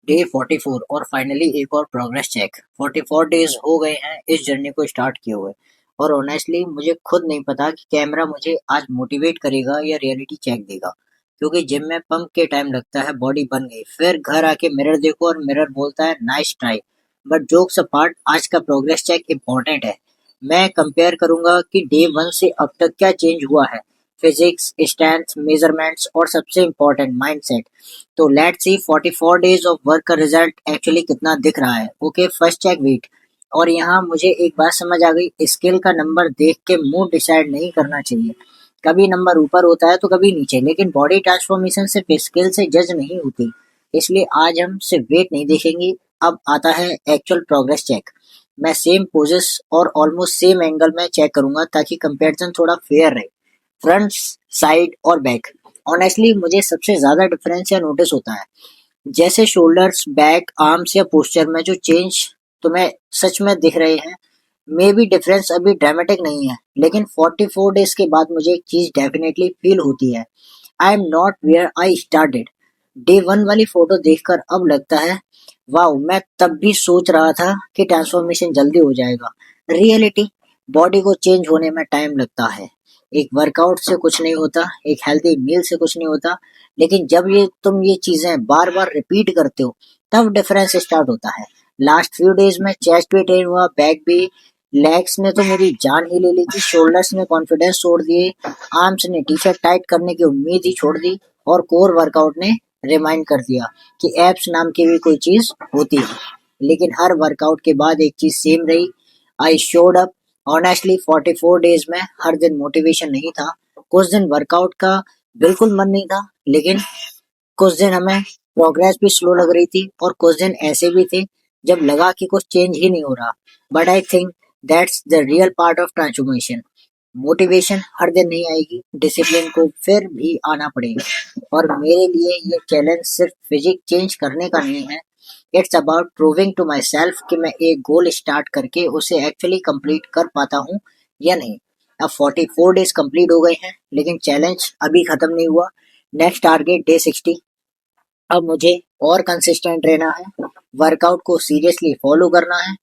Day 44 और finally एक और प्रोग्रेस चेक। 44 डेज हो गए हैं इस जर्नी को स्टार्ट किए हुए, और ऑनेस्टली मुझे खुद नहीं पता कि कैमरा मुझे आज मोटिवेट करेगा या रियलिटी चेक देगा। क्योंकि जिम में पंप के टाइम लगता है बॉडी बन गई, फिर घर आके मिरर देखो और मिरर बोलता है nice try. But jokes apart, आज का प्रोग्रेस चेक इम्पोर्टेंट है। मैं कंपेयर करूंगा कि डे 1 से अब तक क्या चेंज हुआ है, फिजिक्स, स्ट्रेंथ, मेजरमेंट्स और सबसे इम्पोर्टेंट माइंडसेट। तो let's see 44 days of work का रिजल्ट एक्चुअली कितना दिख रहा है। Okay, first check weight. और यहाँ मुझे एक बात समझ आ गई, स्केल का नंबर देख के मूड डिसाइड नहीं करना चाहिए। कभी नंबर ऊपर होता है तो कभी नीचे, लेकिन बॉडी ट्रांसफॉर्मेशन सिर्फ स्केल से जज नहीं होती। इसलिए आज हम सिर्फ वेट नहीं देखेंगे। अब आता है एक्चुअल प्रोग्रेस चेक। मैं सेम पोजेस और ऑलमोस्ट सेम एंगल में चेक करूंगा ताकि कंपैरिजन थोड़ा फेयर रहे। फ्रंट, साइड और बैक। ऑनेस्टली मुझे सबसे ज्यादा डिफरेंस या नोटिस होता है, जैसे शोल्डर्स, बैक, आर्म्स या पोस्चर में जो चेंज तुम्हें सच में दिख रहे हैं। मे बी डिफरेंस अभी ड्रामेटिक नहीं है, लेकिन 44 डेज के बाद मुझे एक चीज डेफिनेटली फील होती है। I am not where I started. Day 1 वाली फोटो देखकर अब लगता है वाओ, मैं तब भी सोच रहा था कि ट्रांसफॉर्मेशन जल्दी हो जाएगा। रियलिटी, बॉडी को चेंज होने में टाइम लगता है। एक वर्कआउट से कुछ नहीं होता, एक हेल्दी मील से कुछ नहीं होता, लेकिन जब तुम ये चीजें बार बार रिपीट करते हो तब डिफरेंस स्टार्ट होता है। लास्ट फ्यू डेज में चेस्ट भी ट्रेन हुआ, बैक भी। लेग्स ने तो मेरी जान ही ले ली थी, शोल्डर्स ने कॉन्फिडेंस छोड़ दिए, आर्म्स ने टी शर्ट टाइट करने की उम्मीद ही छोड़ दी, और कोर वर्कआउट ने रिमाइंड कर दिया कि एब्स नाम की भी कोई चीज होती है। लेकिन हर वर्कआउट के बाद एक चीज सेम रही, I showed up. Honestly 44 days में हर दिन मोटिवेशन नहीं था, कुछ दिन वर्कआउट का बिल्कुल मन नहीं था, लेकिन कुछ दिन हमें प्रोग्रेस भी स्लो लग रही थी, और कुछ दिन ऐसे भी थे जब लगा कि कुछ चेंज ही नहीं हो रहा। But I think that's the real part of transformation. Motivation हर दिन नहीं आएगी, डिसिप्लिन को फिर भी आना पड़ेगा। और मेरे लिए ये चैलेंज सिर्फ फिजिक चेंज करने का नहीं है, it's about proving to myself कि मैं एक गोल स्टार्ट करके उसे एक्चुअली कंप्लीट कर पाता हूँ या नहीं। अब 44 डेज कंप्लीट हो गए हैं, लेकिन चैलेंज अभी खत्म नहीं हुआ। Next target day 60। अब मुझे और कंसिस्टेंट रहना है, वर्कआउट को सीरियसली फॉलो करना है,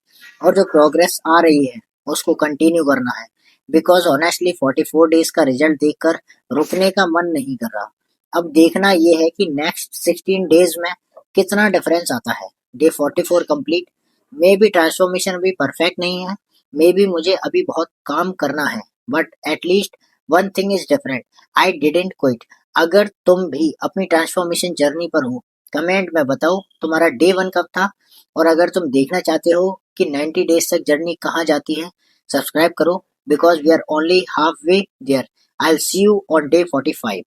और जो प्रोग्रेस आ रही है उसको कंटिन्यू करना है। बिकॉज ऑनेस्टली 44 डेज का रिजल्ट देखकर रुकने का मन नहीं कर रहा। अब देखना ये है कि नेक्स्ट 16 डेज में कितना डिफरेंस आता है। Day 44 complete. May be transformation अभी परफेक्ट नहीं है, मे बी मुझे अभी बहुत काम करना है, but at least one thing is different, I didn't quit. अगर तुम भी अपनी ट्रांसफॉर्मेशन जर्नी पर हो, कमेंट में बताओ तुम्हारा डे 1 कब था। और अगर तुम देखना चाहते हो कि 90 डेज तक जर्नी कहाँ जाती है, सब्सक्राइब करो, because we are only halfway there. I will see you on day 45।